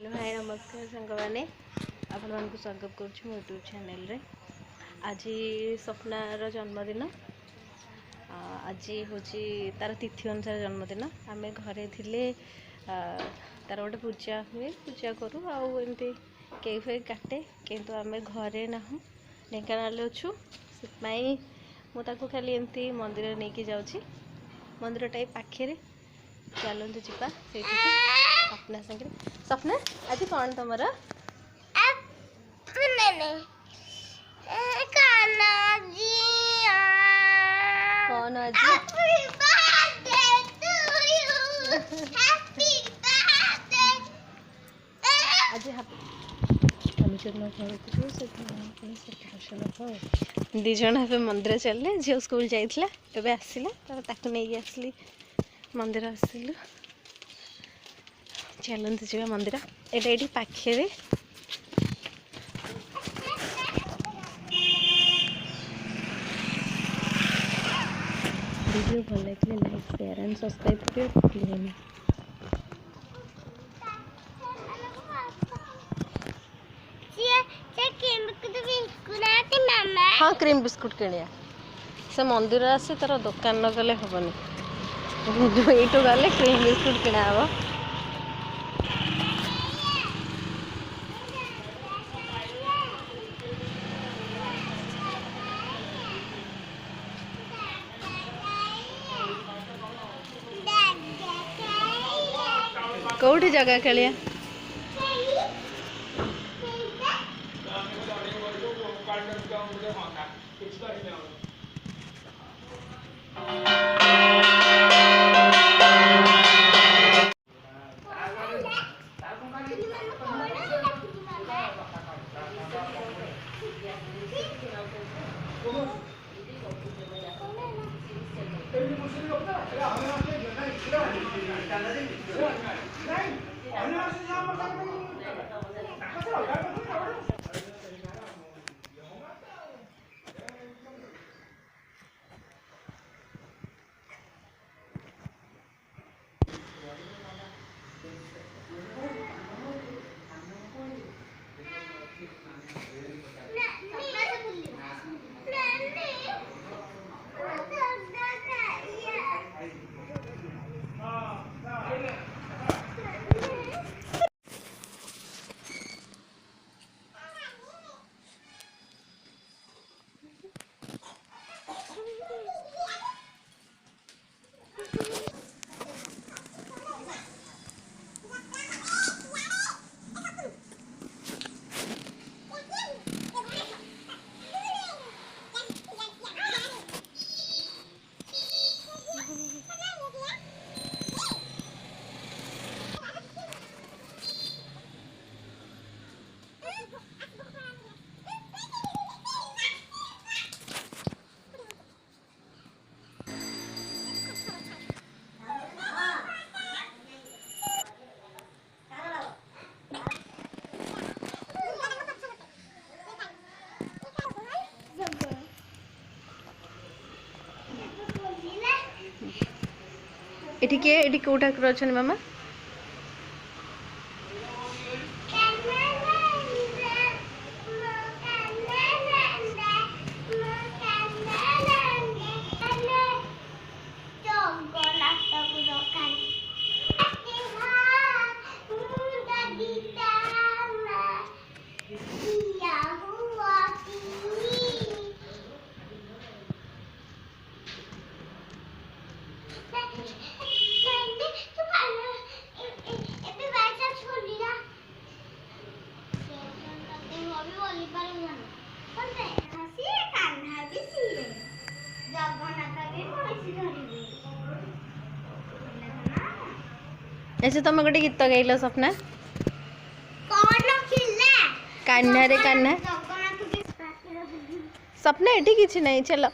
Hello hi नमस्कार सांग मैंने आपण को स्वागत करुँ मो यूट्यूब चैनल रे। आज स्वप्नार जन्मदिन। आज हूँ तार तिथि अनुसार जन्मदिन। आम घरे थिले तार गोटे पूजा हुए पूजा करूँ आमती केक फेक काटे किंतु आम घरे ना ढेଙ୍କାନାଳ अच्छु से मुझे खाली एमती मंदिर नहीं कि जाऊँगी मंदिरटा पाखे चलते जावा से सपना सागर। सपना आज कौन तुम कौन आज दी जन मंदिर चलले झील स्कूल जाइला आसला नहीं आसली मंदिर आसलु चलते जावा मंदिर एटा ये पाखे वीडियो भल लगे लाइक शेयर एंड सब्सक्राइब करें। हाँ क्रीम बिस्कुट किनिया से मंदिर आसे तार दुकान न गले हेनी यू गले क्रीम बिस्कुट किना हे। कौटी जगह खेलिया एठी के एठी को ठाकुर अछन मामा ऐसे तुम गोटे गीत गाइल सपना कान्हा रे कान्हा सपना एठी किछि नहीं चलो